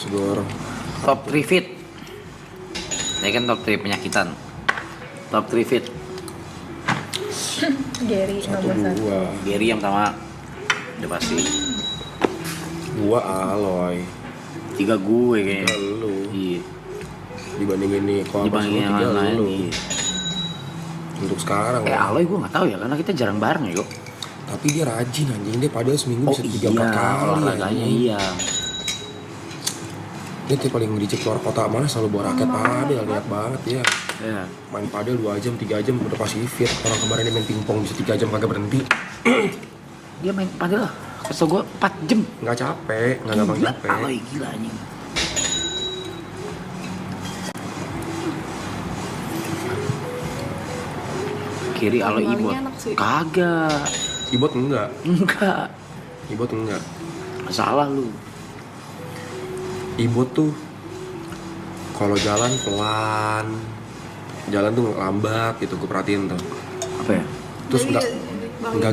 Segoro. Top 3 fit. Ini kan top 3 penyakitan. Top 3 fit. Gary nomor 1. Gary yang pertama. Udah pasti. 2 Aloy. 3 gue kayaknya. Lu. Iya. Dibandingin Niko apa Dibandingin yang 3 lain. lu. Iya. Untuk sekarang Aloy gue nggak tahu ya karena kita jarang bareng ya kok. Tapi dia rajin anjing, dia padahal seminggu bisa 3-4 kali olahraganya iya. Dia tiap paling ngedicip keluar kota mana selalu bawa raket padel, lihat banget ya. Iya. Main padel 2 jam, 3 jam udah pasti fit. Orang kemarin dia main pingpong bisa 3 jam kagak berhenti. Dia main padel lah. Kesel gue 4 jam. Nggak capek, nggak gampang Gila, capek. Aloy gila anjing. Kiri Aloy Paling Ibot. enak sih. Kagak. Ibot enggak, Enggak. Ibot enggak. Salah lu. Ibot tuh kalau jalan pelan, jalan tuh lambat gitu, gue perhatiin tuh. Apa ya? Terus nggak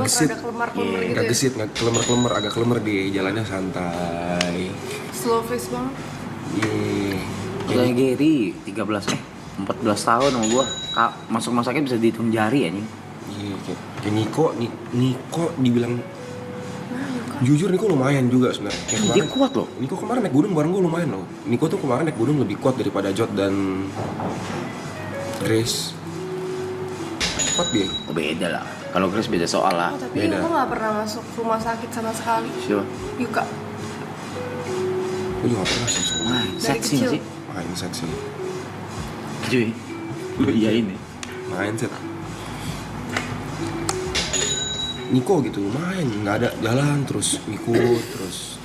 gesit, Kelemar-kelemar gitu nggak ya. gesit, nggak kelemar-kelemar, agak kelemar di jalannya santai. Slow face banget. Iya. Kayak Gary 13 14 tahun sama gua. Masuk-masuknya bisa dihitung jari anjing. Iya, kayak Niko dibilang jujur Niko lumayan juga sebenarnya. Kayak Dia kemarin, kuat loh. Niko kemarin naik gunung bareng gue lumayan loh. Niko tuh kemarin naik gunung lebih kuat daripada Jot dan Grace. Kuat dia. Oh, beda lah. Kalau Chris beda soal lah. Oh, tapi Beda. Yuka gak pernah masuk rumah sakit sama sekali. Siapa? Yuka. Gue juga gak pernah sih soalnya. Main Dari seksi kecil. nggak sih? Mindset sih. Cuy. Lu iya ini. Mindset. Niko gitu lumayan, nggak ada jalan terus ikut terus.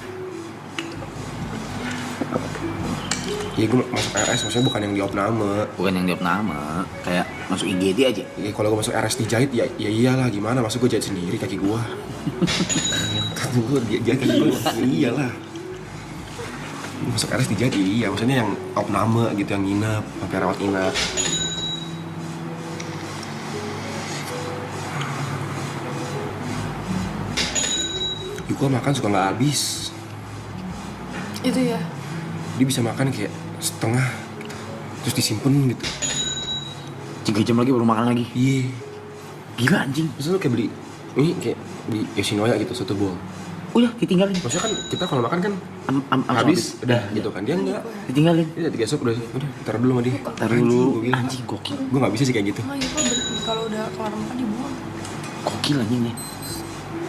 Ya gue masuk RS maksudnya bukan yang di opname. Bukan yang diop nama, kayak masuk IGD aja. Ya kalau gue masuk RS dijahit ya iyalah gimana, masuk gue jahit sendiri kaki gue. Kaki gue jahit kaki gue, ya iyalah. Masuk RS dijahit iya, maksudnya yang opname gitu yang nginep, sampai rawat inap. Yuko makan suka nggak habis. Itu ya. Dia bisa makan kayak setengah gitu. Terus disimpen gitu. 3 jam lagi baru makan lagi. Iya. Gila anjing. Terus lu kayak beli ini kayak beli Yoshinoya gitu satu bowl. Udah ditinggalin. Maksudnya kan kita kalau makan kan Am habis udah gitu kan, dia enggak. Ditinggalin. Dia 3 sup udah taruh dulu sama dia. Taruh dulu. Anjing gokil. Gue nggak bisa sih kayak gitu. Nah, Yuka kalau udah kelar makan dibuang. Gokil anjing nih.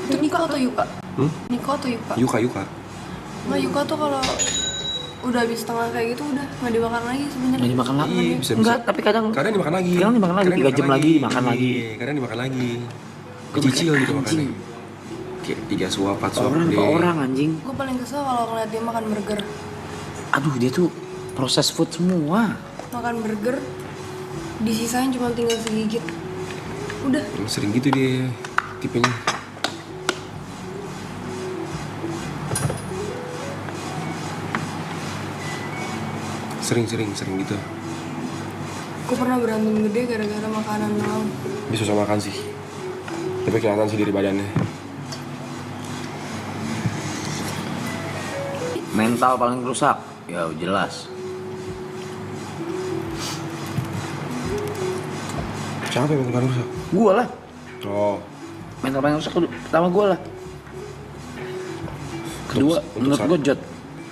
Itu Niko atau Yuka? Hmm? Niko atau Yuka? Yuka. Nggak, Yuka tuh kalau udah habis setengah kayak gitu udah nggak dimakan lagi sebenarnya. Nggak dimakan lagi. Iya, bisa. Enggak, tapi kadang Dimakan lagi. Kadang dimakan lagi, 3 jam lagi dimakan lagi. Iya, kadang dimakan lagi. Dicicil gitu makannya. Kayak 3 suap, 4 suap. orang ke orang anjing. Gue paling kesel kalau ngeliat dia makan burger. Aduh, dia tuh proses food semua. Makan burger disisain cuma tinggal segigit. Udah. Sering gitu dia tipenya. Sering gitu. Gue pernah berantem gede gara-gara makanan doang. Dia susah makan sih. Tapi kelihatan sih dari badannya. Mental paling rusak. Ya jelas. Siapa yang paling rusak? Gua lah. Oh, Mental paling rusak pertama gua lah. Kedua, Untuk menurut saat- gua Jot.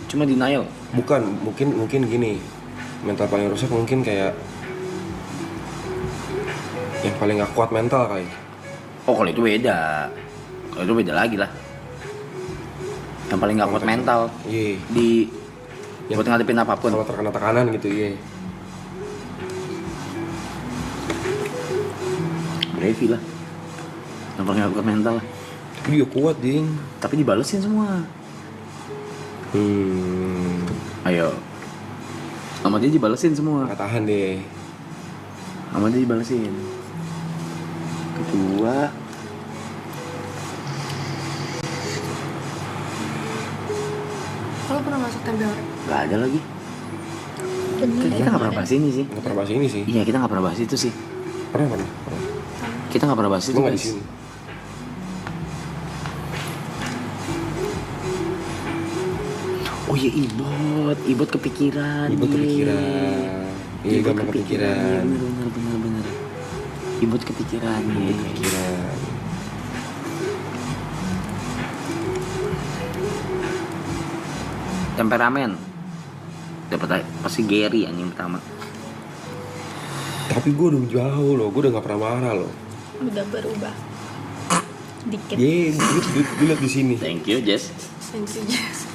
Cuma denial. bukan, mungkin gini. Mental paling rusak mungkin kayak yang paling gak kuat mental kali. Oh, kalau itu beda. Kalau itu beda lagi lah. Yang paling gak kuat mental Iya. di Yang- buat ngadepin apapun. Kalau terkena tekanan gitu, iya. Brevi lah. Yang paling gak kuat mental. Tapi dia kuat, ding. Tapi dibalesin semua. Ayo. Sama dia dibalesin semua. Gak tahan deh. Sama dia dibalesin. Kedua, Kalau pernah masuk tempe orek? gak ada lagi. Kita gak pernah bahas ini sih. Gak pernah bahas ini sih. Iya, kita gak pernah bahas itu sih. Pernah. Kita gak pernah bahas itu, Gue gak di guys. sini. Oh Oh iya Ibot kepikiran. Ibot kepikiran. Iya, gampang kepikiran. Iya, bener. Ibot kepikiran. Ibot kepikiran. Temperamen. Dapat pasti Gary anjing pertama. Tapi gue udah jauh loh, gue udah gak pernah marah loh. Udah berubah dikit. Ye, gue liat di sini. Thank you Jess. Thank you, Jess.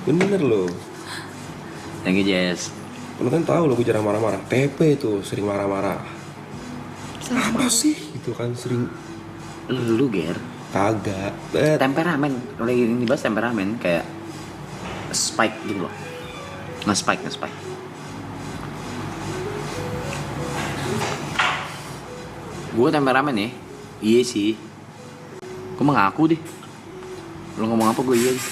Bener loh. Thank you Jess. Lo kan tahu loh, gue jarang marah-marah. TP tuh sering marah-marah. Apa sih? Gitu kan sering. Lu Ger. Kagak. Temperamen. Kalau ini dibahas temperamen kayak spike gitu loh. Nge-spike. Gue temperamen ya. Iya sih. Gue mengaku deh. Lo ngomong apa gue iya deh.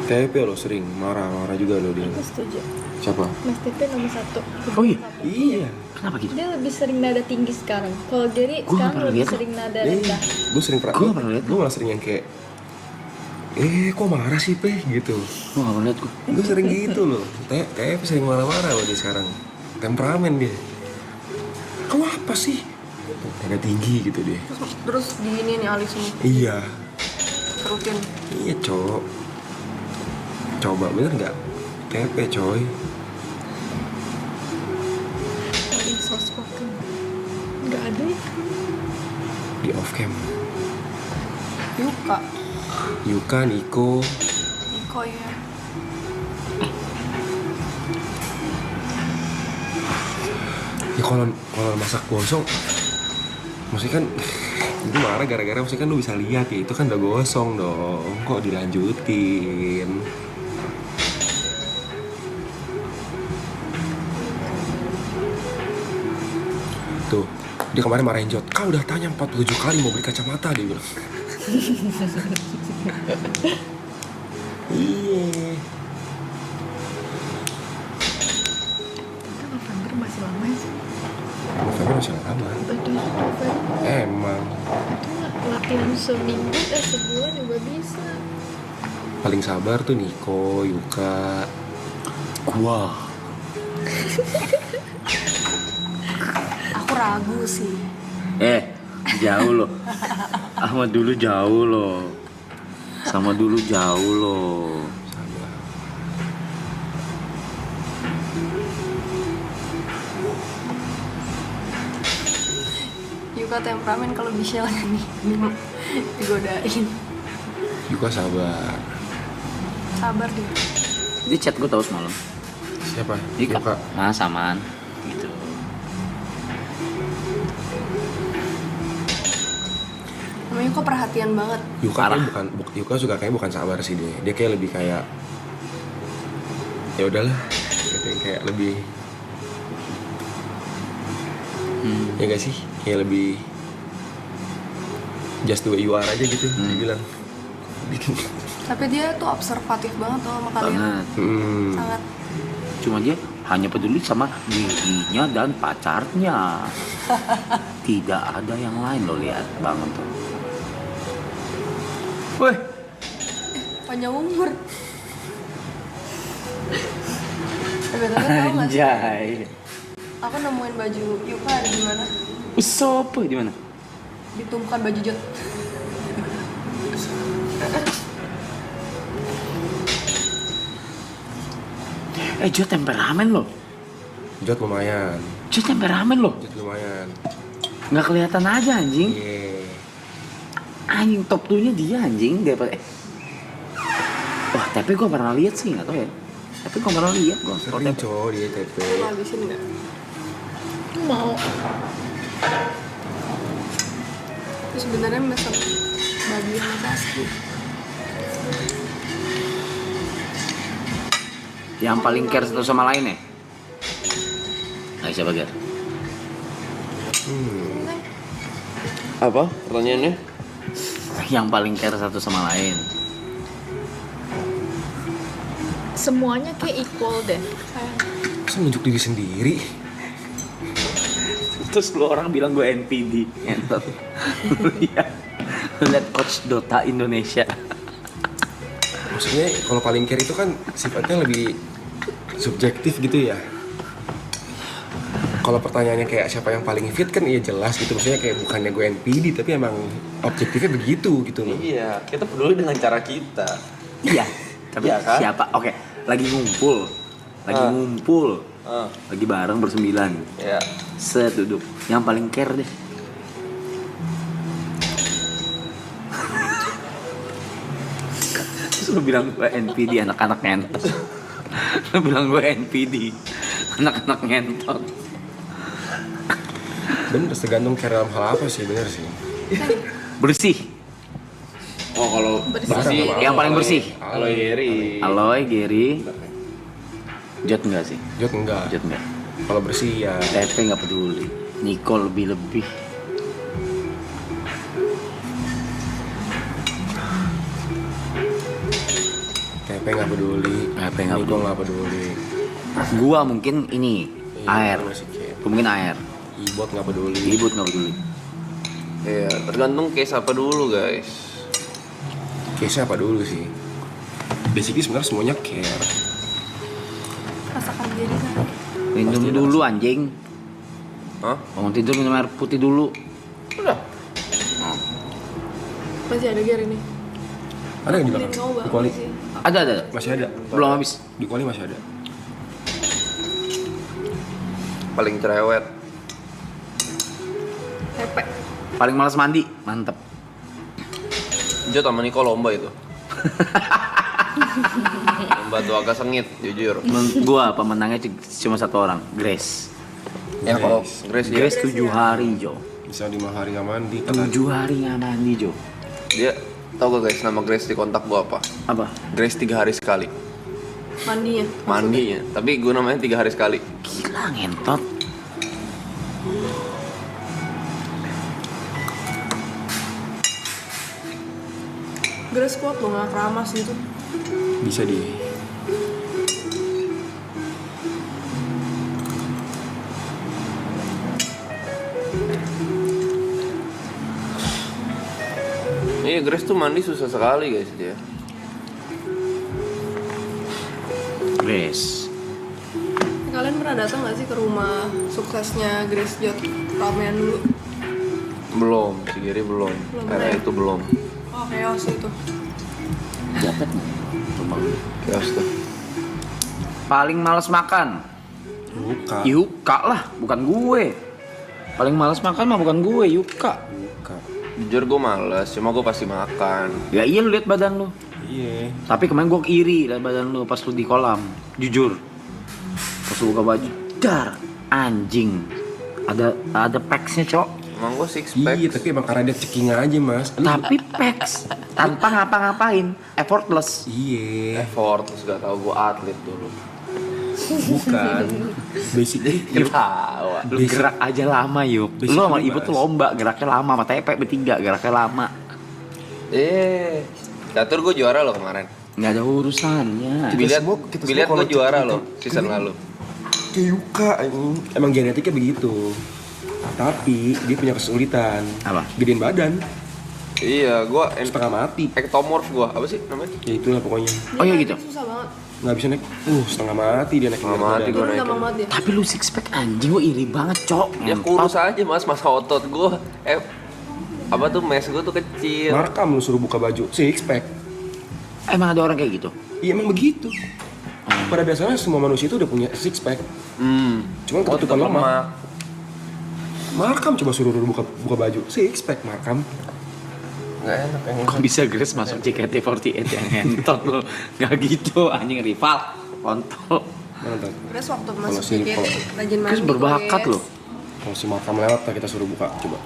TP lo sering marah-marah juga lo dia. Aku setuju. Siapa? Mas TP nomor 1. Oh iya? Iya. Kenapa gitu? Dia lebih sering nada tinggi sekarang. Kalau Gary Gua nggak sekarang pernah lebih lihat. sering nada Iya. rendah. Gue sering Gua nggak pernah lihat. Gue malah sering yang kayak kok marah sih Pe gitu. Gue gak ngeliat gue. Gue sering gitu loh. TP sering marah-marah loh dia sekarang. Temperamen dia. Kamu apa sih? Agak tinggi gitu dia. Terus digini nih alis semua. Iya. Terukin. Iya cok. Coba bener nggak? TP coy. Paling soft spoken. Nggak ada ya. Di off cam. Yuka, Niko. Niko ya. Ya kalau masak gosong, maksudnya kan itu marah gara-gara maksudnya kan lu bisa lihat ya itu kan udah gosong dong. Kok dilanjutin? Tuh, dia kemarin marahin Jot. Kau udah tanya 47 kali mau beli kacamata, dia bilang. Iya. Kita November masih lama sih. November masih lama. Betul November. Emang Itu latihan seminggu sebulan juga bisa. paling sabar tuh Niko, Yuka. Wah. Aku ragu sih. Jauh loh. Sama dulu jauh loh. Sabar. Yuka temperamen kalau Michelle nih digodain. Yuka sabar. Sabar dia. Dia chat gue tau semalam. Siapa? Yuka. Mas aman. Gitu. Namanya Yuka perhatian banget. Yuka Parah. Yuka juga kayak bukan sabar sih dia. Dia kayak lebih kayak ya udahlah. Gitu, yang kayak lebih ya gak sih? Kayak lebih just the way you are aja gitu dibilang. Tapi dia tuh observatif banget tuh sama kalian. Banget. Sangat. Cuma dia hanya peduli sama dirinya dan pacarnya. Tidak ada yang lain lo lihat banget tuh. Woi, Panjang umur. Betul tau gak sih? anjay. Aku nemuin baju Yuka ada di mana? Sopo di mana? Ditumpukan baju Jot. Jot temperamen lo. Jot lumayan. Jot temperamen lo. Jot lumayan. Nggak kelihatan aja anjing. Iya. Anjing top 2-nya dia anjing daripada Wah, tapi gue pernah lihat sih, nggak tahu ya. Tapi gue pernah lihat gue. Sering cowok dia TP. Mau habisin nggak? Mau. Terus sebenarnya mesen baju yang Saski. Yang paling care satu sama lain ya? Nah, siapa Ger? Apa? Pertanyaannya? Yang paling care satu sama lain. Semuanya kayak equal deh. Masa nunjuk diri sendiri? Terus lu orang bilang gue NPD. Entot. Lu lihat. Lihat coach Dota Indonesia. Maksudnya kalau paling care itu kan sifatnya lebih subjektif gitu ya. Kalau pertanyaannya kayak siapa yang paling fit kan iya jelas gitu. Maksudnya kayak bukannya gue NPD tapi emang objektifnya begitu gitu loh. Iya, kita peduli dengan cara kita. Iya. Tapi Iya kan? siapa? Oke, lagi ngumpul. Lagi bareng bersembilan. Ya. Set duduk. Yang paling care deh. Terus lu bilang gue NPD anak-anak ngentot. Lu bilang gue NPD anak-anak ngentot. Bener, tergantung care dalam hal apa sih, bener sih. Bersih. Oh, kalau Bersih. Yang paling bersih. Kalau Yeri. Aloy, Gary. Jot enggak sih? Jod enggak. Jot enggak. Kalau bersih ya TP enggak peduli. Nicole lebih-lebih. TP nggak peduli. TP nggak Niko peduli. nggak peduli. Gua mungkin ini air. Masih care. Gua mungkin air. Ibot nggak peduli. Ribut nggak peduli. Iya, tergantung case apa dulu, guys. Case apa dulu sih? Basically sebenarnya semuanya care. Rasakan diri kan. Minum Pasti dulu anjing. Hah? Bangun tidur minum air putih dulu. Udah. Masih ada gear ini. Ada nggak di Beliin belakang? kamu Di banget kuali? sih. Ada. Masih ada. Belum habis. Di kuali masih ada. Paling cerewet. Tepe. Paling malas mandi. Mantep. Jod sama Niko lomba itu. Lomba tuh agak sengit, jujur. Menurut gua pemenangnya cuma satu orang, Grace. Ya kalau Grace dia, Grace 7 hari, Jo. Bisa 5 hari nggak mandi. 7 hari nggak mandi, Jo. dia tau gak guys nama Grace di kontak gua apa? Apa? Grace 3 hari sekali. Mandinya. Mandinya. Tapi gua namanya 3 hari sekali. Gila ngentot. Grace kuat loh, nggak keramas gitu. Bisa di. Iya, Grace tuh mandi susah sekali guys dia. Grace. Kalian pernah datang nggak sih ke rumah suksesnya Grace Jot ramean dulu? Belum, si Giri belum. Belum, Era ya? itu belum. Oh, chaos itu. Japet nih. Rumah lu. Chaos tuh. Paling males makan. Buka. Yuka lah, bukan gue. Paling males makan mah bukan gue, Yuka. Buka. Jujur gue males, cuma gue pasti makan. Ya iya lu lihat badan lu. Iya. Tapi kemarin gue iri liat badan lu pas lu di kolam. Jujur. Pas lu buka baju, dar anjing. Ada peksnya, Cok. Emang gue six pack. Iya, tapi emang karena dia ceking aja, Mas. Tapi peks tanpa ngapa-ngapain, effortless. Iya. Effort, terus gak tau gue atlet dulu. Bukan. Basically Ketawa. Lu gerak aja lama, Yuk. Lu sama Ibu tuh lomba, geraknya lama, sama TP bertiga, geraknya lama. Catur gue juara loh kemarin. Nggak ada urusannya. Biliat kita biliat semua gue kalau juara ceking loh itu- season lalu. kayak Yuka anjing. Emang genetiknya begitu. Tapi dia punya kesulitan. Apa? Eh. Gedein badan, Iya, gue setengah mati. ektomorf gue. Apa sih namanya? Ya itulah pokoknya. Oh iya gitu. Susah banget. Nggak bisa naik. Setengah mati dia naik Setengah berat mati badan. gua. Turun naikin. gampang banget ya. Tapi lu six pack anjing, gue iri banget, Cok. Ya Ngentot. kurus aja mas, masa otot gue. Apa tuh mes gue tuh kecil. Markam lu suruh buka baju, six pack. Emang ada orang kayak gitu? Iya emang begitu. Pada dasarnya semua manusia itu udah punya six pack. Cuman Oh, ketutupan tetap lemak. lemak. Markam coba suruh lu buka baju, six pack Markam. Nggak enak yang Kok bisa Grace masuk JKT48 yang ngentot lu? Gak gitu, anjing rival. Kontol. Mana ntar? Grace waktu Kalau masuk si- JKT kalau- rajin mandi. Grace berbakat Grace. loh. Kalau si Markam lewat kita suruh buka, coba.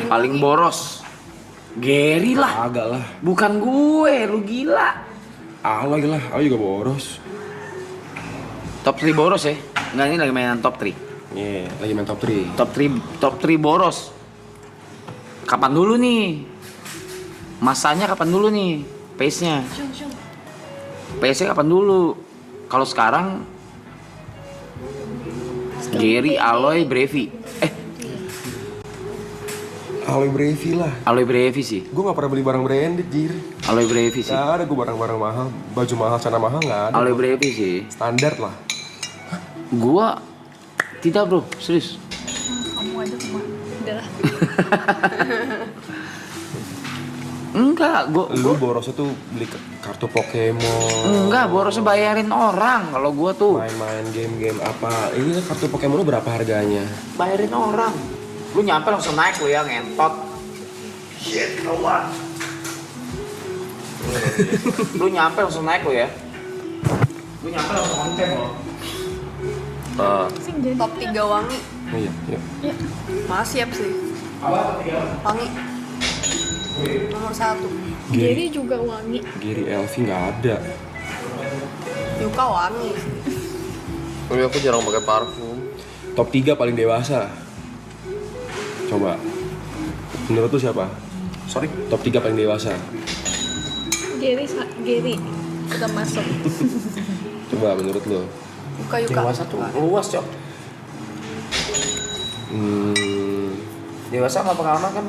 Paling boros. Gary lah, Agak lah. bukan gue, lu gila. Lagi lah, aku juga boros. Top 3 boros ya? Enggak, ini lagi mainan top 3. Iya, lagi main top 3. Top 3 boros. Kapan dulu nih? Masanya kapan dulu nih? Pace-nya. Syung, syung. Pace-nya kapan dulu? Kalau sekarang Gary, Aloy, Brevi. Aloy Brevi lah. Aloy Brevi sih. Gue gak pernah beli barang branded, Jir. Aloy Brevi sih. Gak ada gue barang-barang mahal, baju mahal, celana mahal gak ada. Aloy Brevi sih. Standar lah. Gua tidak bro, serius. Kamu aja kemana? Udah lah. Enggak, Lu borosnya tuh beli kartu Pokemon. enggak borosnya bayarin orang. Kalau gua tuh Main-main game-game apa. Ini kan kartu Pokemon lu berapa harganya? bayarin orang. Lu nyampe langsung naik lu ya ngentot. Shit, kawan. Lu nyampe langsung naik lu ya. Lu nyampe langsung konten lo. Sing jadi. Top 3 wangi. Oh iya, iya. Ya. Mas siap sih. Apa ketiga? Wangi. Nomor 1. Gary juga wangi. Giri LV nggak ada. Yuka wangi. Tapi aku jarang pakai parfum. Top 3 paling dewasa. Coba. Menurut lu siapa? Sorry. Top 3 paling dewasa. Gary udah masuk. Coba menurut lu. Yuka. Dewasa tuh luas cok. Dewasa nggak pengalaman kan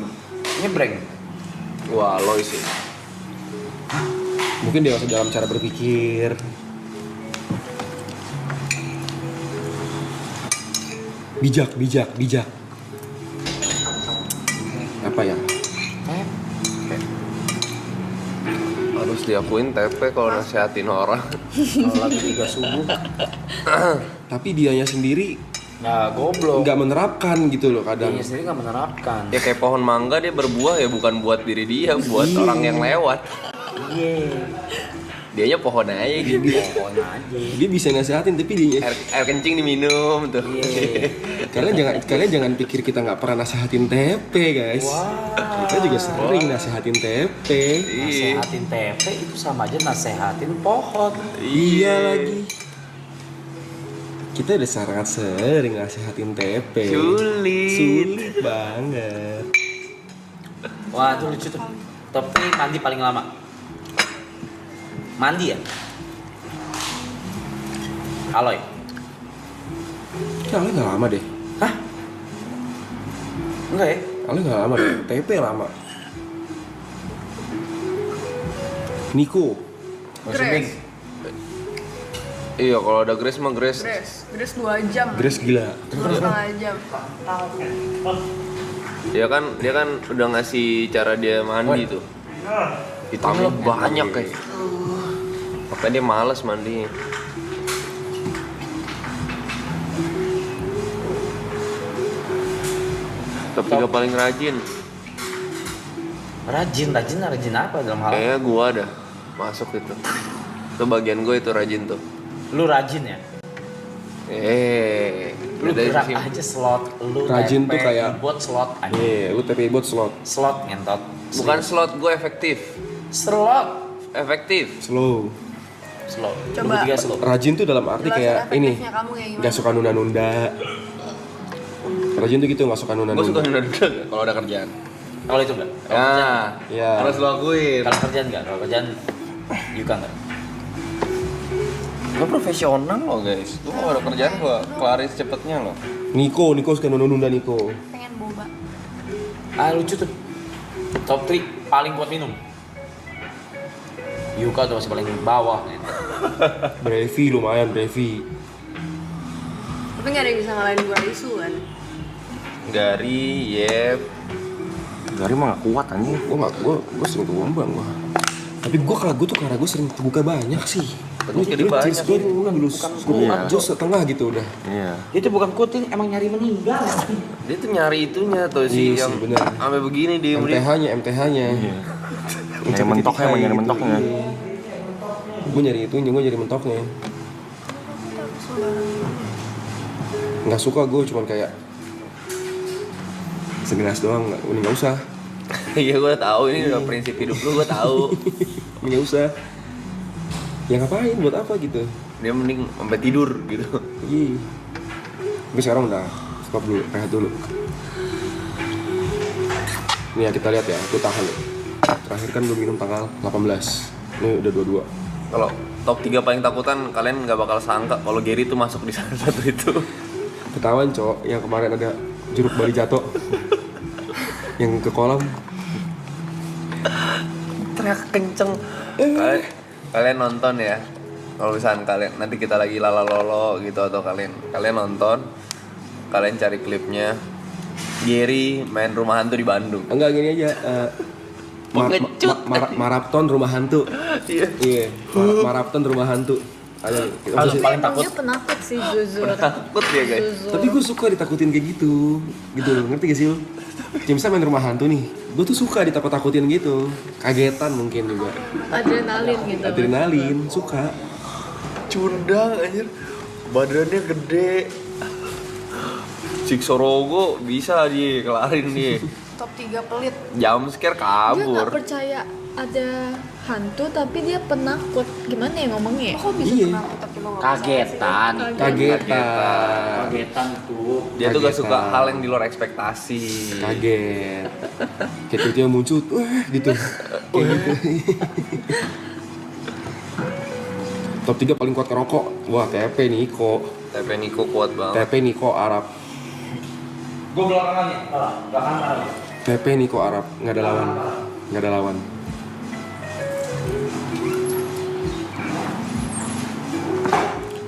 nyebreng. Wah, Aloy sih. Mungkin dewasa dalam cara berpikir. Bijak. Apa ya? Harus diakuin TP kalau nasihatin orang. Kalau lagi 3 subuh. Tapi dianya sendiri Nah goblok. nggak menerapkan gitu loh kadang. Dia sendiri nggak menerapkan. Ya kayak pohon mangga dia berbuah ya bukan buat diri dia, buat orang yang lewat. Iya. Dianya pohon aja gitu. Pohon aja. Dia bisa nasihatin tapi dia Air kencing diminum tuh. Iya. kalian jangan pikir kita nggak pernah nasihatin TP guys. Kita juga sering nasihatin TP. Iya. Nasehatin TP itu sama aja nasehatin pohon. Iya lagi. Kita udah sangat sering nasihatin TP. Sulit banget. Wah itu lucu tuh. Tapi mandi paling lama. Mandi ya? Aloy. Kayaknya nggak lama deh. Hah? Enggak ya? Kayaknya nggak lama deh. TP lama. Niko. Grace. Iya, kalau ada Grace mah Grace. Grace 2 jam. Grace gila. 2,5 jam. Dia kan udah ngasih cara dia mandi tuh. Vitamin banyak kayak. Makanya dia malas mandi. Top 3 paling rajin. Rajin apa dalam hal? Kayaknya gua ada masuk itu. Itu bagian gue itu rajin tuh. Lu rajin ya? Lu dari gerak sisi- aja slot. Lu Rajin tuh TP, kayak- buat slot aja. Lu TP buat slot. Slot ngentot. Bukan slot, gue efektif. Slot. Efektif. Slow. Slot. Coba. 3 slot. Rajin tuh dalam arti Jelasin kayak ini. efektifnya kamu kayak gimana? Nggak suka nunda-nunda. Rajin tuh gitu nggak suka Gue suka nunda-nunda. nunda-nunda kalau ada kerjaan. Kalau itu enggak? Kalau kerjaan. Ya. Harus lo akuin. Kalau kerjaan enggak? Kalau kerjaan Yuka enggak? Gue profesional loh guys. Gue kalau ada kerjaan gue kelarin secepetnya loh. Niko suka nunda-nunda Niko. Pengen boba. Ah lucu tuh. Top 3 paling buat minum. Yuka tuh masih paling bawah. Brevi lumayan Brevi. Tapi nggak ada yang bisa ngalahin gua isu kan. Gary, Yep. Gary mah gak kuat anjing. Gue sering kegombang gua. Tapi karena gue sering terbuka banyak sih. Terus jadi banyak. Gue dulu jus setengah gitu udah. Iya. Itu bukan kutil, emang nyari meninggal. Dia tuh nyari itunya tuh si Iya yang sih, bener. sampai begini dia MTH-nya. Nyari mentoknya, mau nyari mentoknya. Gue nyari itunya, gue nyari mentoknya. Nggak suka gue, cuman kayak segelas doang, nggak usah. Iya gue tahu ini udah prinsip hidup lu gue tahu. Nggak usah. Ya ngapain, buat apa gitu. Dia mending sampai tidur gitu. Iya. Tapi sekarang udah stop dulu, rehat dulu. Nih ya kita lihat ya, aku tahan nih. Terakhir kan gue minum tanggal 18. Ini udah 22. Kalau top 3 paling takutan kalian nggak bakal sangka kalau Gary tuh masuk di salah satu itu. Ketahuan cok, yang kemarin ada jeruk bali jatuh. Yang ke kolam. Teriak kenceng. Kalian nonton ya. Kalau misalkan kalian nanti kita lagi lalalolo gitu atau kalian nonton, kalian cari klipnya Gary main rumah hantu di Bandung. Enggak gini aja. Maraton rumah hantu. Iya. Maraton rumah hantu. Ada. Paling takut. Dia penakut sih jujur. Takut ya guys. Tapi gue suka ditakutin kayak gitu loh, ngerti gak sih lo? Kayak misalnya main rumah hantu nih, gue tuh suka ditakut-takutin gitu, kagetan mungkin juga. Adrenalin gitu. Adrenalin, suka. Cundang anjir. Badannya gede. Ciksorogo bisa dia kelarin dia. Top 3 pelit. Jam scare Dia nggak kabur. percaya ada hantu tapi dia penakut. Gimana ya ngomongnya? Kok bisa Iya. kenapa tapi lo nggak masalah sih? Kagetan. Kagetan tuh. Dia tuh gak Kagetan. suka hal yang di luar ekspektasi. Kaget. Kayak tiba-tiba muncul, gitu. Kayak gitu. Top 3 paling kuat ngerokok. Wah, TP Niko. TP Niko kuat banget. TP Niko Arab. Gue belakangan ya. Belakangan. TP Niko Arab, nggak ada lawan. Nggak ada lawan.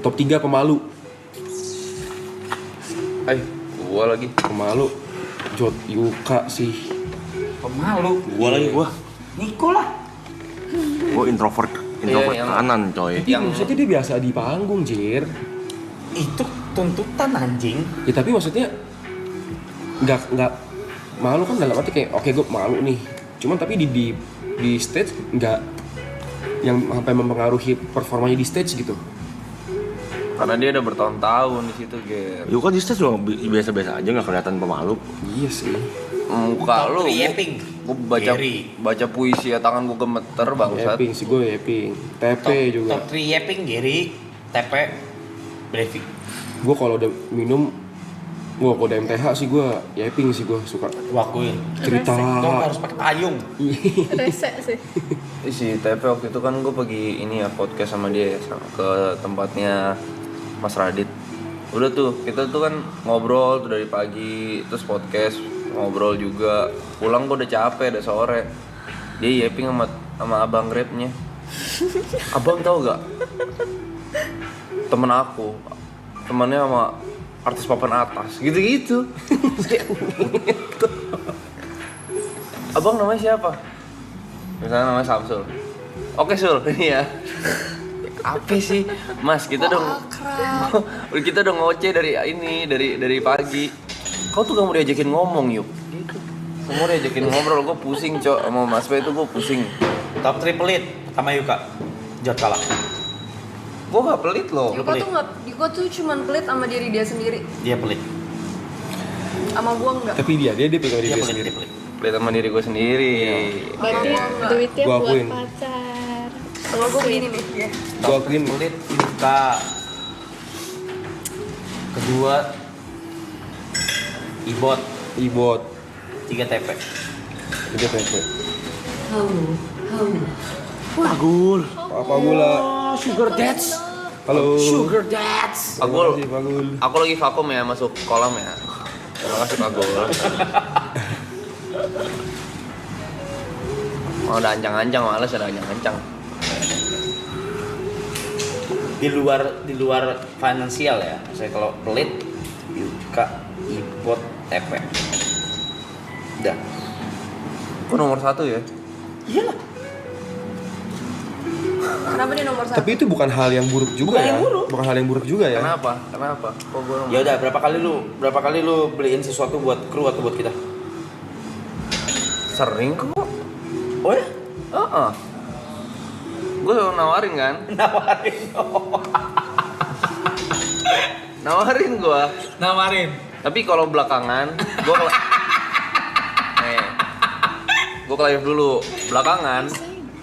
Top 3 pemalu. Gua lagi. Pemalu. Jot Yuka sih. Pemalu. Gua lagi gua. Niko lah. Gua introvert yang- kanan coy. Yang maksudnya dia biasa di panggung, Jir. Itu tuntutan anjing. Ya tapi maksudnya nggak malu kan dalam arti kayak oke gue malu nih. Cuman tapi di stage nggak yang sampai mempengaruhi performanya di stage gitu. Karena dia udah bertahun-tahun di situ, Ger. Yuka di stage juga biasa-biasa aja, nggak kelihatan pemalu. Iya sih. Muka lu. Yeping. Gua Gary. baca puisi ya tangan gua gemeter bangsat. Eping sih gue Eping. TP juga. Top 3 Yeping, Gary, TP, Breivik. Gue kalau udah minum, gue kalau udah MTH sih gue Eping sih gue suka Wakuin. cerita. Dong harus pakai payung. Rese sih. Si TP waktu itu kan gua pergi ini ya podcast sama dia ke tempatnya Mas Radit. Udah tuh, kita tuh kan ngobrol tuh dari pagi, terus podcast ngobrol juga. Pulang gua udah capek, udah sore. Dia yeping sama abang Grabnya. Abang tahu gak? Temen aku, temennya sama artis papan atas, gitu-gitu. Abang namanya siapa? Misalnya namanya Samsul. Oke Sul, ini ya. Apa sih, Mas? Kita udah ngoceh dari ini, dari pagi. Kau tuh gak mau diajakin ngomong yuk. Gitu. Kamu mau diajakin ngobrol, gue pusing cok sama Mas Bay itu gue pusing. Top 3 pelit sama Yuka. Jod kalah. Gue gak pelit loh. Yuka tuh cuman pelit sama diri dia sendiri. Dia pelit. Sama gua enggak. Tapi dia pegang diri Dia dia pelit, sendiri. dia pelit. Pelit sama diri gue sendiri. Berarti duitnya Gua buat akuin. pacar. Kalau gua begini nih, ya. Gue akuin Pelit Yuka. Kedua Ibot. Ibot. 3 TP. Dia TP. Pagul. Apa gula? Sugar Dads. Halo. Sugar Dads. Aku Pagul. aku lagi vakum ya, masuk kolam ya. Terima kasih Pak Gol. Oh, udah ancang-ancang, males udah ancang-ancang. Di luar finansial ya. Saya kalau pelit Yuka, Ibot, TP. Udah. Kok nomor 1 ya? Iyalah. Kenapa dia nomor 1? Tapi itu bukan hal yang buruk juga Bukan ya. yang buruk. Bukan hal yang buruk juga ya. Kenapa? Kok gue nomor? Ya udah, berapa kali lu beliin sesuatu buat kru atau buat kita? Sering kok. Oh ya? Gue nawarin kan? Nawarin gue. Nawarin. Tapi kalau belakangan, gue gue ke live dulu. Belakangan,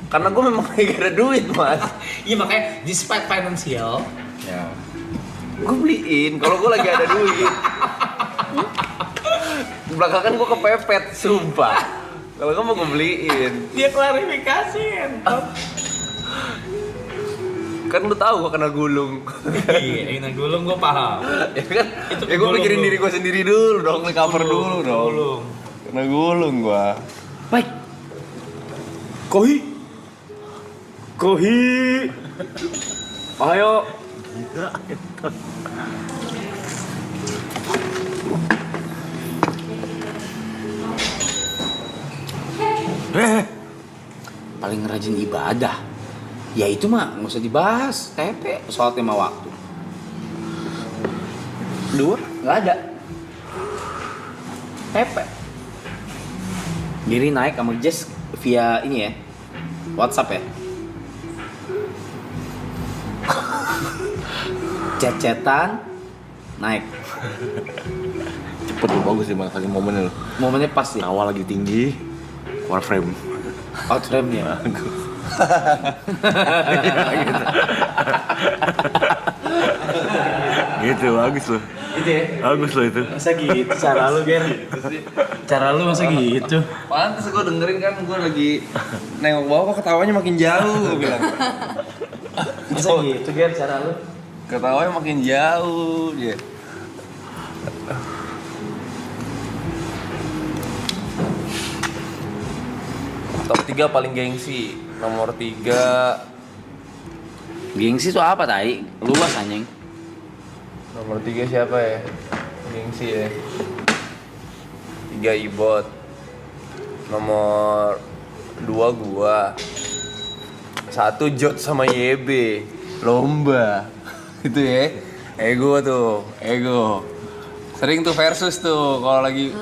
karena gue memang gak ada duit mas. Iya makanya despite financial. Ya. Gue beliin. Kalau gue lagi ada duit. Belakangan gue kepepet, sumpah. Kalau gue mau gue beliin. Dia klarifikasi Kan lu tahu gue kena gulung. Iya, gulung gue paham. Ya kan Ya gue pikirin diri gue sendiri dulu dong, cover dulu dong. Kena gulung gue. Baik. Kohi. Ayo. Paling rajin ibadah. Ya itu mah nggak usah dibahas. TP soal tema waktu. Dua nggak ada. TP. Giri naik sama Jess via ini ya, WhatsApp ya. Chat-chatan naik. Cepet lu, bagus sih makanya momennya lu. Momennya pas ya. Awal lagi tinggi, keluar frame. Out frame ya. Gitu, bagus lu. Gitu ya. Bagus lu itu. Masa gitu cara lu, Ger? Cara lu masa gitu? Pantes gue dengerin kan, gue lagi nengok bawah kok ketawanya makin jauh, gue bilang. Masa gitu, Ger, cara lu? Ketawanya makin jauh dia. Top 3 paling gengsi. Nomor 3. Gengsi tuh apa, Tai? Luas anjing. Nomor 3 siapa ya? Gengsi ya. 3 Ibot. Nomor 2 gua. 1 Jot sama YB. Lomba. Itu ya. Ego tuh, ego. Sering tuh versus tuh kalau lagi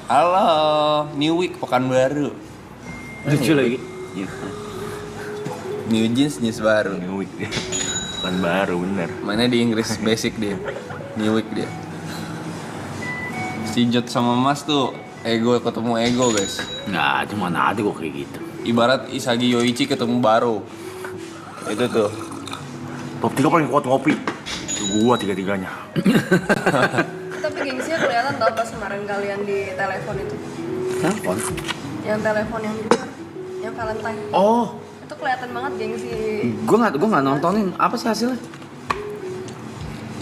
halo, New Week Pekanbaru. Lucu lagi. New jeans baru. New week. Kan baru bener. Mainnya di Inggris basic dia. New Week dia. Si Jot sama Mas tuh ego ketemu ego, guys. Nggak, cuma ada kok kayak gitu. Ibarat Isagi Yoichi ketemu Baro. Itu tuh. Top 3 paling kuat ngopi. Itu gua tiga-tiganya. Tapi gengsinya kelihatan tau pas kemarin kalian di telepon itu. Telepon? Yang telepon yang di luar, yang Valentine. Oh, Itu kelihatan banget gengsi. gua nggak nontonin. Apa sih hasilnya?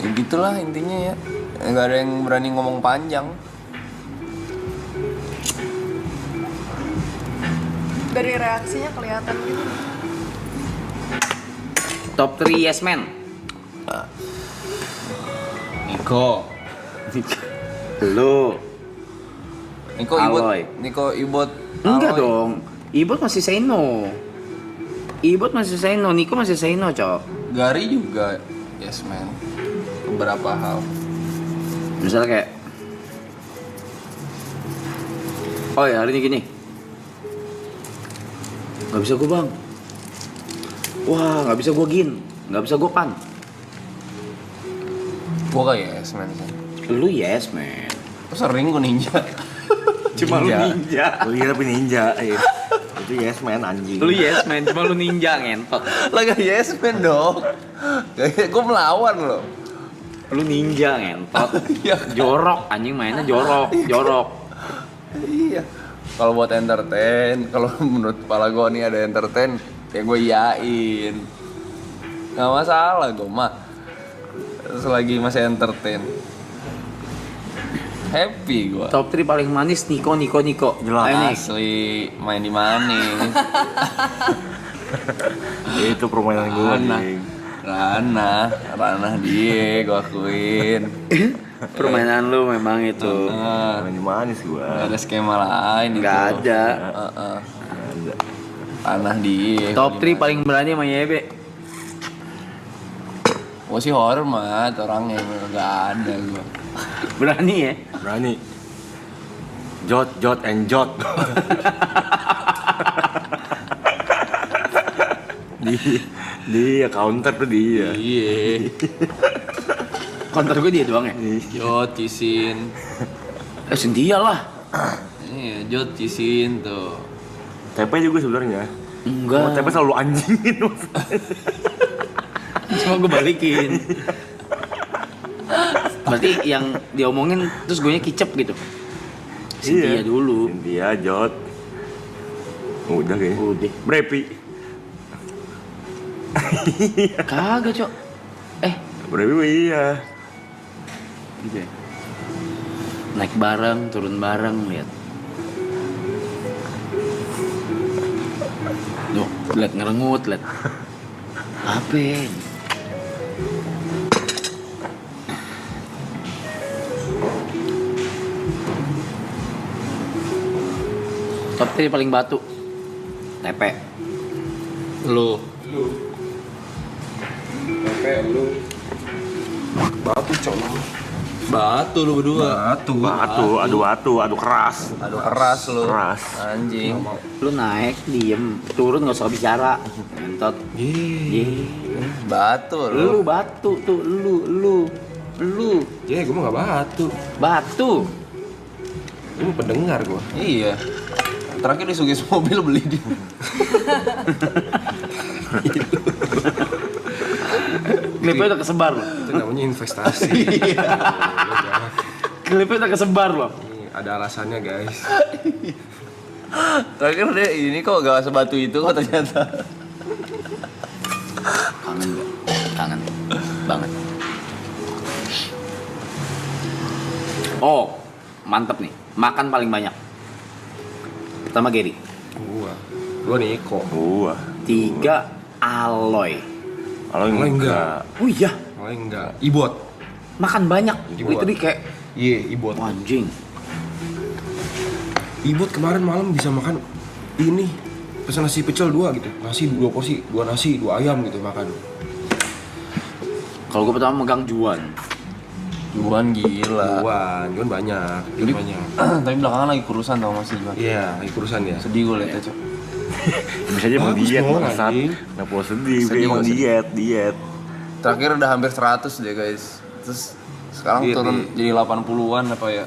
Ya gitulah intinya ya. Nggak ada yang berani ngomong panjang. Dari reaksinya kelihatan gitu. Top 3 Yes Man. Niko. Lu. Niko Ibot. Aloy. Niko Ibot. Enggak Aloy. dong. Ibot masih say no. Ibot masih say no. Niko masih say no, Cok. Gary juga yes man. Beberapa hal. Misalnya kayak, oh ya hari ini gini, nggak bisa gue bang, wah nggak bisa gue gin, nggak bisa gue pan. Gua kayak yes man sih. Lu yes man. Sering gua ninja. Cuma lu ninja. Oh iya tapi ninja. Iya. Itu yes man anjing. Lu yes man, cuma lu ninja ngentot. Lah gak yes man dong. Gua melawan loh. Lu ninja ngentot. Iya. Jorok anjing mainnya jorok. Iya. Kalau buat entertain, kalau menurut kepala gue nih ada entertain, ya gue iyain. Gak masalah gue mah. Selagi masih entertain. Happy gue. Top 3 paling manis Niko. Jelas. Ayo, Nik. Asli main di manis. Itu permainan gua anjing. Ranah dia gue akuin. Permainan lu memang itu. Main di manis Gak gua. ada skema lain itu. Nggak ada. Ada. Ranah dia. Top 3 paling berani sama YB. Gue sih hormat orangnya, gak ada gue. Berani ya? Berani. Jot and jot. Dia counter tuh dia. Iya. Counter gue dia doang ya? Jot Cisin. Sendia lah. Iya, Jot Cisin tuh. TP juga sebenarnya. Enggak. TP selalu anjingin. Cuma gue balikin. Berarti yang diomongin terus gue nya kicep gitu. Cynthia dulu. Cynthia, Jot. Udah kayaknya. Udah. Brepi. Kagak, Cok. Brepi iya. gitu ya. Naik bareng, turun bareng, lihat. Loh, lihat ngerengut, lihat. Apa? Top 3 paling batu. Tepe. Lu. Tepe lu. Batu cok. Batu lu berdua. Adu keras. Aduh keras lu. Keras. Anjing. Lu naik, diem, turun nggak usah bicara. Entot. Ye. Batu Lu lu. batu tuh, lu. Ya, gue mah gak batu. Batu. Ini pendengar gue. Iya. Terakhir disugis mobil beli dia. Klipnya udah kesebar loh. Itu namanya investasi. Klipnya udah kesebar loh. Ini ada alasannya guys. Terakhir dia ini kok gak sebatu itu kok ternyata. Kangen gak? Kangen banget. Oh, mantep nih. Makan paling banyak. Pertama Gary. Gua Niko. Gua. 3 Aloy. Kalau enggak. Oh iya, Malah enggak. Ibot. makan banyak. Ibot. Itu dia kayak Iya, Ibot. anjing. Ibot kemarin malam bisa makan ini. Pesan nasi pecel 2 gitu. Nasi 2 porsi, 2 nasi, 2 ayam gitu makan. Kalau gue pertama megang Juan. Juan gila. Juan banyak. Jadi, Juan banyak. tapi belakangan lagi kurusan tau masih Juan. Iya, lagi kurusan ya. Sedih gue liatnya cok. bisa aja mau Bagus diet dong, bangsat. anjing. Kenapa lo sedih? Gue Sedih, emang gua sedih. diet. Terakhir udah hampir 100 deh guys. Terus sekarang Iya, turun iya. jadi 80-an apa ya.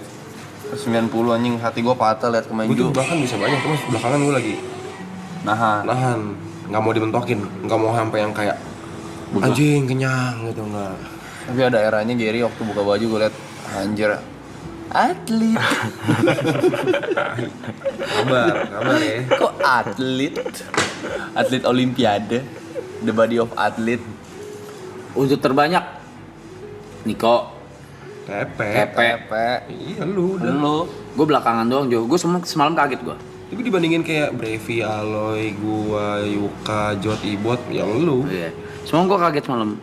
Terus 90 anjing hati gue patah liat Gue tuh kemenju. bahkan bisa banyak, cuma belakangan gue lagi nahan, nggak mau dibentokin, nggak mau sampai yang kayak anjing kenyang gitu nggak. Tapi ada eranya Gary waktu buka baju gue liat anjir atlet. Kabar ya. Kok atlet? Atlet olimpiade. The body of athlete. Untuk terbanyak Niko. Tepe. Pepe. Iya lu udah. Lu. Gue belakangan doang Jo. Gue semalam kaget gue. Tapi dibandingin kayak Brevi, Aloy, gua, Yuka, Jot, Ibot, ya lu. Iya. Semalam gue kaget semalam.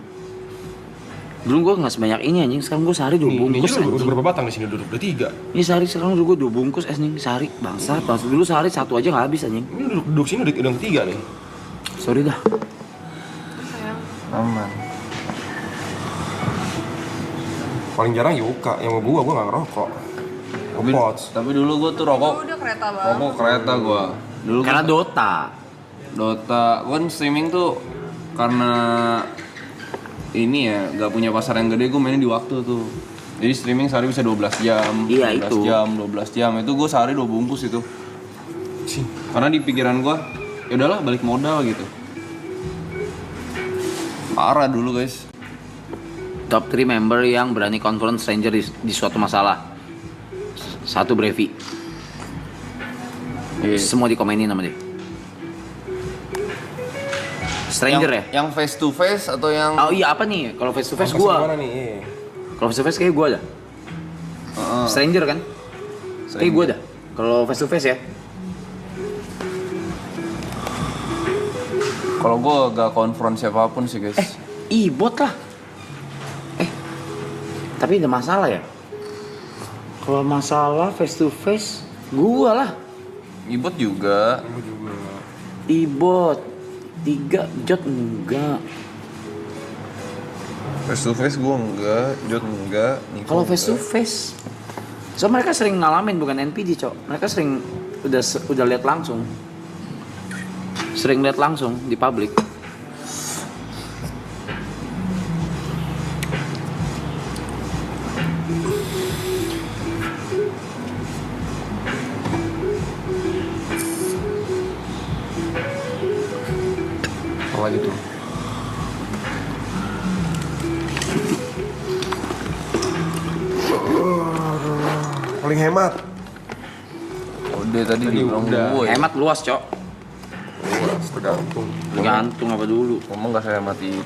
Dulu gue nggak sebanyak ini anjing. Sekarang gue sehari 2 Nih, bungkus udah anjing. berapa batang di sini? Udah 3. Ini sehari sekarang dulu gue 2 bungkus anjing sehari. Bangsat. Dulu sehari 1 aja nggak habis anjing. Ini duduk sini udah yang 3 nih. Sorry dah. Sayang. Aman. Paling jarang Yuka, yang sama gua nggak ngerokok. Pots. Tapi dulu gue tuh rokok. Udah kereta banget. Rokok kereta gue. Dulu Karena Dota. Dota kan streaming tuh karena ini ya gak punya pasar yang gede, gue mainnya di waktu tuh. Jadi streaming sehari bisa 12 jam. Iya, 12 itu. jam, 12 jam. Itu gue sehari 2 bungkus itu. Karena di pikiran gue, ya udahlah balik modal gitu. Parah dulu guys. Top 3 member yang berani confront stranger di suatu masalah. 1 Brevi. Semua dikomenin sama dia. Stranger ya? Yang face to face atau yang Oh iya apa nih? Kalau face to face Ongkos gua. gimana nih? Iya. Kalau face to face kayak gua dah. Stranger kan? Kayak gua dah. Kalau face to face ya. Kalau gue gak konfront siapapun sih guys. Ibot lah. Tapi ada masalah ya? Kalau masalah face to face gua lah. Ibot juga. Ibot 3 Jot enggak. Face to face gue enggak, Jot enggak. Niko Kalau face to enggak. face, so mereka sering ngalamin bukan NPD cok. Mereka sering udah lihat langsung, sering lihat langsung di publik. Apa lagi tuh? Paling hemat. Udah tadi dibilang udah. gue. Hemat luas cok. Tergantung. Tergantung apa dulu. Ngomong gak sehemat itu.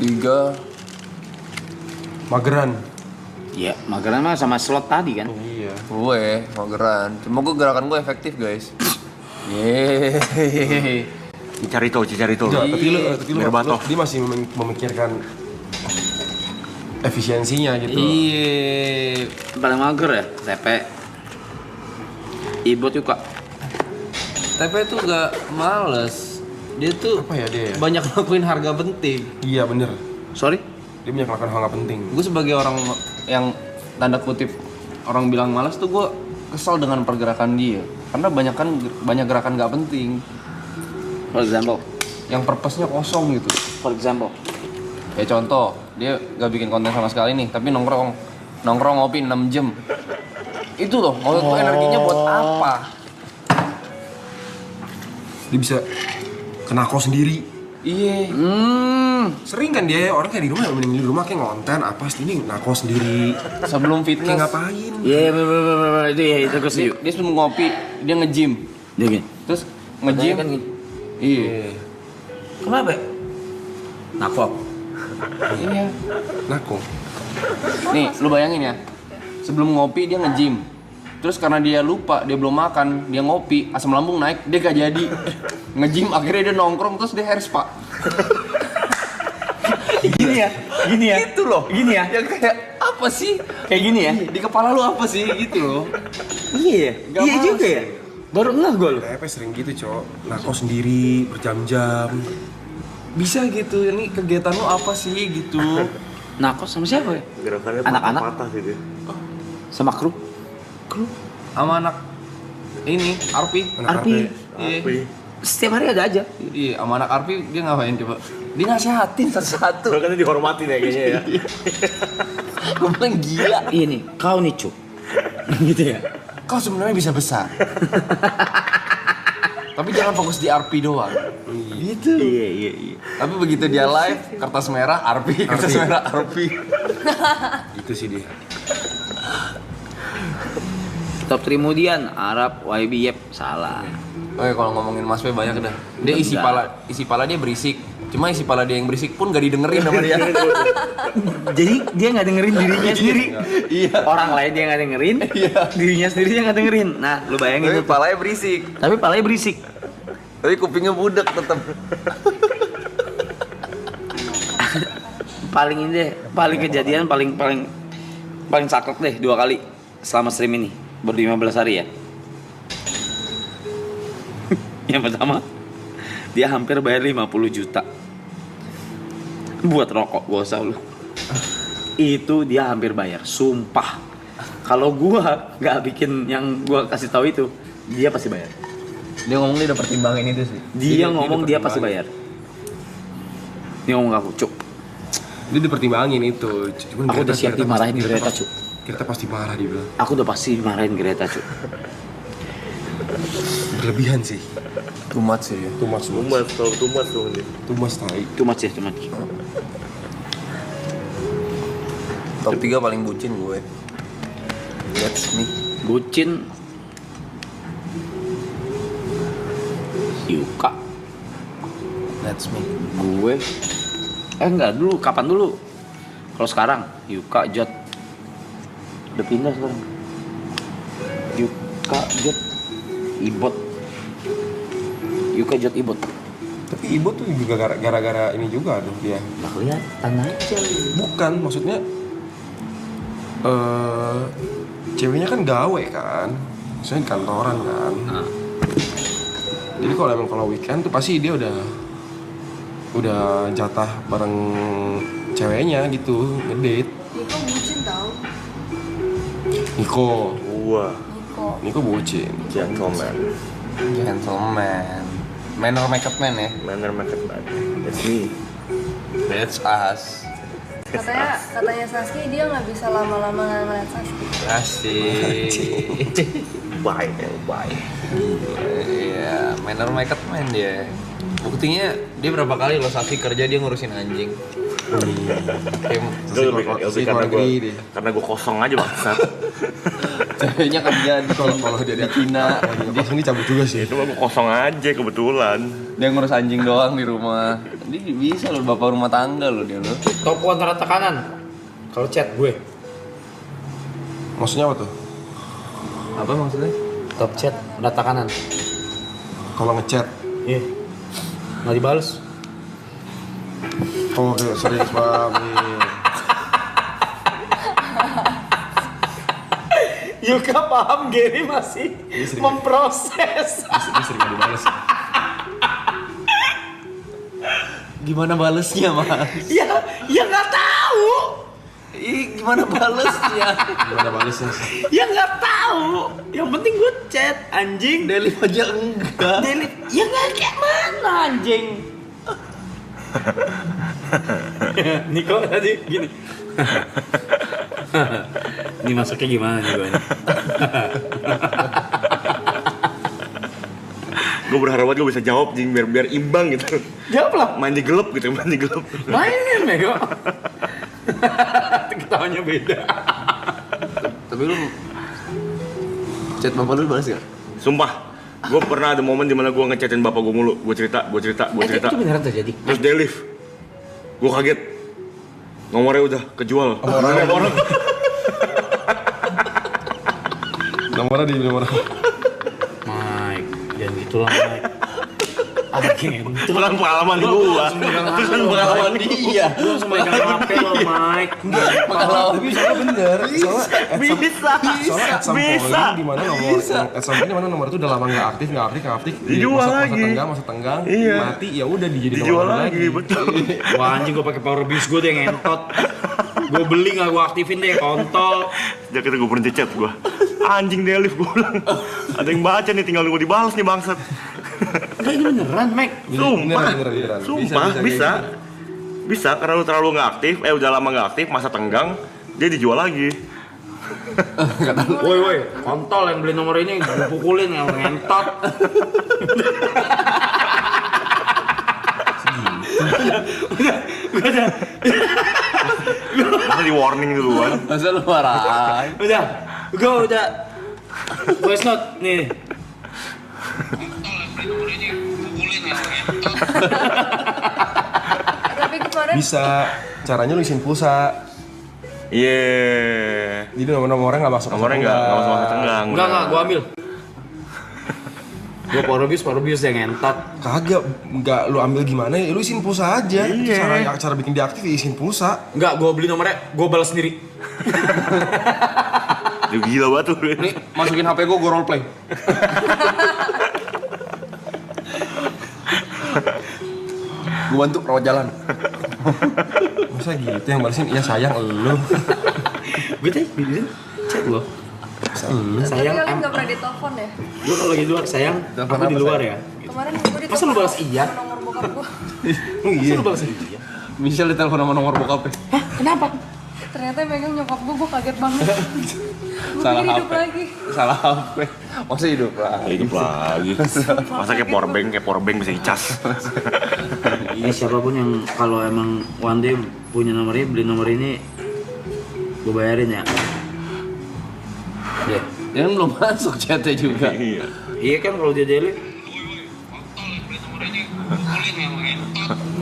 3. Mageran. Ya, mageran mah sama slot tadi kan. Iya. Gue mageran. Cuma gue gerakan gue efektif guys. Yeay. Cicarito. Enggak, tapi lu Berbato. dia masih memikirkan efisiensinya gitu. Iya. Paling mager ya, Tepe. Ibot juga. Tapi itu gak males. Dia tuh Apa ya dia? banyak ngelakuin harga penting. Iya bener. Sorry? Dia banyak melakukan hal nggak penting. Gue sebagai orang yang tanda kutip orang bilang malas tuh gue kesal dengan pergerakan dia. Karena banyak gerakan gak penting. For example. Yang purpose-nya kosong gitu. For example. Ya contoh, dia gak bikin konten sama sekali nih, tapi nongkrong ngopi 6 jam. Itu loh, menurut gue energinya buat apa? Dia bisa kena kos sendiri. Iya. Sering kan dia orang kayak di rumah, mending di rumah kayak ngonten apa sih ini nakos sendiri. Sebelum Kayak fitness, ngapain? Iya, bener. Itu gue setuju. dia sebelum ngopi, dia nge-gym. Dia gini. Terus nge-gym Kan gini. Iya. Kenapa? Nakok. Iya. Nako. Nih, lu bayangin ya. Sebelum ngopi dia nge-gym. Terus karena dia lupa, dia belum makan, dia ngopi, asam lambung naik, dia gak jadi. Nge-gym akhirnya dia nongkrong terus dia hair spa. Gini ya. Gitu loh. Gini ya. Yang kayak apa sih? Kayak gini ya. Di kepala lu apa sih gitu loh. Iya. Gak Iya males juga ya. Baru ngeh gue lu. TP sering gitu cok, nakos sendiri berjam-jam. Bisa gitu, ini kegiatan lu apa sih gitu. Nakos sama siapa ya? Gerakannya Anak-anak? patah sih dia. Sama kru. Sama anak ini, Arpi. Arpi. Iya. Setiap hari ada aja. Iya, sama anak Arpi dia ngapain coba? Dia nasihatin satu-satu. Gerakannya dihormatin ya kayaknya ya. Gue bilang gila. Iya nih, kau nih cuk. Gitu ya. Kau sebenarnya bisa besar. Tapi jangan fokus di Arpi doang. Gitu. Iya. Tapi begitu dia live, kertas merah Arpi, kertas merah Arpi. Itu sih dia. Top 3 kemudian Arab, YB, Yep, salah. Oke, kalau ngomongin Mas P banyak dah. Dia Enggak. isi pala dia berisik. Cuma isi pala dia yang berisik pun gak didengerin sama dia. Jadi dia nggak dengerin dirinya sendiri. Iya. Orang lain dia nggak dengerin, dirinya sendiri dia nggak dengerin. Nah, lu bayangin Tapi tuh. palanya berisik. Tapi palanya berisik. Tapi kupingnya budak tetap. Paling ini deh, paling kejadian paling saklek deh 2 kali selama stream ini. Baru 15 hari ya. Yang pertama, dia hampir bayar 50 juta buat rokok, gak usah lu. Itu dia hampir bayar, sumpah. Kalau gua nggak bikin yang gua kasih tahu itu, dia pasti bayar. Dia ngomong dia udah pertimbangin itu sih. Dia ngomong dia pasti bayar. Dia ngomong aku, cuk. Dia dipertimbangin itu. Cuman Aku udah siap dimarahin Greta, pasti- cuk. Kita pasti marah dia bilang. Aku udah pasti dimarahin Greta, cuk. Berlebihan sih. Too much sih ya. Tumas. Tumas dong dia. Tumas tai. Too much ya, too much. Top 3 paling bucin gue. That's me. Bucin Yuka. That's me. Gue enggak dulu, kapan dulu? Kalau sekarang Yuka, Jot. Udah pindah sekarang. Yuka, Jot, Ibot. Yuka, Jot, Ibot. Tapi ibu tuh juga gara-gara ini juga tuh dia. Nah, kelihatan aja. Bukan, maksudnya ceweknya kan gawe kan. Maksudnya di kantoran kan. Nah. Jadi kalau weekend tuh pasti dia udah jatah bareng ceweknya gitu, ngedate. Niko bucin tau. Niko Gua Niko bucin. gentleman. Gentleman. Manner makeup man ya. Manner market man. That's me. That's us. Katanya Saski dia nggak bisa lama-lama nggak ngeliat Saski. Asik. Baik. Iya, manner makeup man dia. Buktinya dia berapa kali lo Safi kerja dia ngurusin anjing. Karena gue kosong aja bangsat. Ceweknya kan dia Kalau dia di Cina, dia kosong ini cabut juga sih. Itu gue kosong aja kebetulan. dia ngurus anjing doang di rumah. Dia bisa loh, bapak rumah tangga loh dia loh. Top one rata kanan. Kalau chat gue. Maksudnya apa tuh? Apa maksudnya? Top chat rata kanan. Kalau ngechat, Iya. Nggak dibales. oh oke, serius banget. Yuka paham, Gary masih memproses. Dia sering gak dibales. Gimana balesnya, Mas? Ya nggak tahu. Ih, gimana balesnya? Gimana balesnya sih? Ya nggak tahu. Yang penting gue chat anjing. Delete aja enggak. Delete. Ya nggak kayak mana anjing. Niko tadi gini. Ini masuknya gimana nih gue? Gue berharap banget gue bisa jawab jing biar imbang gitu. Jawab lah. Mandi gelap gitu, mandi gelap. Mainin Nego. Ketawanya beda. Tapi lu chat bapak lu balas gak? Sumpah, gue pernah ada momen dimana gue ngechatin bapak gue mulu. Gue cerita. Itu beneran terjadi. Terus dia leave. Gue kaget. Nomornya udah kejual. Nomornya di nomor. Mike, jangan gitu lah Mike. Itu kan pengalaman gua. Itu kan pengalaman dia. Lu langsung megang HP lo Mike. Tapi soalnya bener. Soalnya Bisa. Soalnya at some point dimana nomor at some point dimana nomor itu udah lama nggak aktif. Jadi Dijual lagi. masa tenggang, Iya. mati ya udah dijadi Dijual nomor lagi, betul. Wah anjing gue pakai power abuse gue deh ngentot. Gue beli nggak gue aktifin deh kontol. Sejak itu gue berhenti chat gue. Anjing dia live gue bilang. Ada yang baca nih, tinggal nunggu dibalas nih bangsat. Enggak ini beneran Mike. Sumpah. Beneran. Sumpah bisa. Bisa karena lu terlalu nggak aktif, udah lama nggak aktif, masa tenggang, dia dijual lagi. Woi, kontol yang beli nomor ini gue pukulin yang ngentot. Masa di warning duluan. Masa lu marah? Gue udah. Voice note nih. Tapi kemarin Bisa. Caranya lu isiin pulsa. Iya. Jadi nomornya nggak masuk. Nomornya nggak masuk masa tenggang. Enggak, gue ambil. Gue power abuse yang ngentot. Kagak, nggak lu ambil gimana ya? Lu isiin pulsa aja. Itu Iya. cara bikin dia aktif ya isiin pulsa. Enggak, gue beli nomornya, gue balas sendiri. Dia gila banget tuh. Nih, masukin HP gue roleplay. Gue bantu rawat jalan. Masa gitu yang balesin? Ya sayang lu. Gue tadi bilang chat lo. tapi Sayang, kalian nggak pernah ditelepon ya? gue kalau lagi di luar, sayang, Telepon aku di apa, luar sayang? ya. Kemarin gue ditelepon. Masa lu balas iya? sama nomor bokap gue. Masa lu balas iya? Michelle ditelepon sama nomor bokapnya. Hah, kenapa? Ternyata yang megang nyokap gue kaget banget. Gue Salah pikir hidup HP. lagi. Salah HP. Maksudnya hidup lah. Hidup lagi. Masa kayak powerbank bisa dicas. Ini siapapun yang kalau emang one day punya nomor ini, beli nomor ini, gue bayarin ya. Ya. Dia kan belum masuk chatnya juga. Iya. Iya kan kalau dia delete.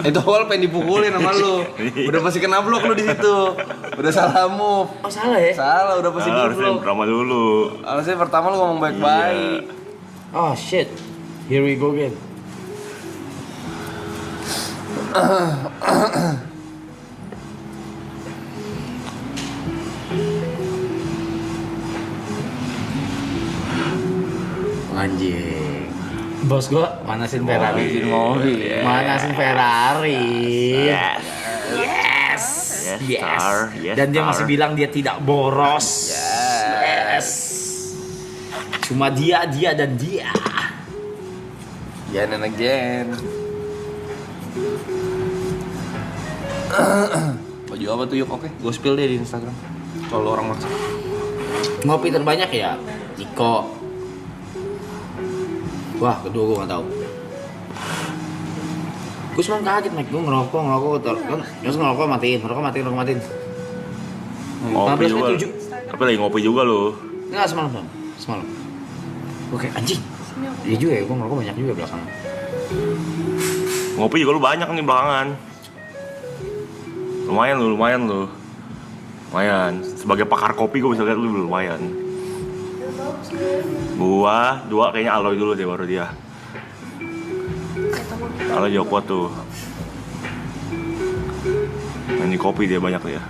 Itu awal pengen dipukulin sama lu. Udah pasti kena blok lu di situ. Udah salah move. Oh salah ya? Salah, udah pasti di Harusnya blok. drama dulu. Harusnya pertama lu ngomong baik-baik. Oh shit. Here we go again. Anjing. Bos gua manasin Ferrari. Manasin Ferrari. Yes. Yes, star. Yes, Dan dia star. masih bilang dia tidak boros. Yes. Cuma dia dan dia. Again and again. Baju apa tuh yuk? Oke, gue spill deh di Instagram. Kalau orang maksa. Ngopi terbanyak ya Niko. Wah, kedua gue nggak tahu. Gue semalam kaget Mike, gue ngerokok kan, terus ngerokok matiin. Ngopi juga. 15 Tapi lagi ngopi juga lu. Enggak semalam. Oke, anjing. Iya juga ya, gue ngerokok banyak juga belakangan. Ngopi juga lu banyak nih belakangan. Lumayan lu. Lumayan. Sebagai pakar kopi gue bisa lihat lu lumayan. Gua 2 kayaknya Aloy dulu deh baru dia. Aloy Joko tuh. Ini kopi dia banyak ya.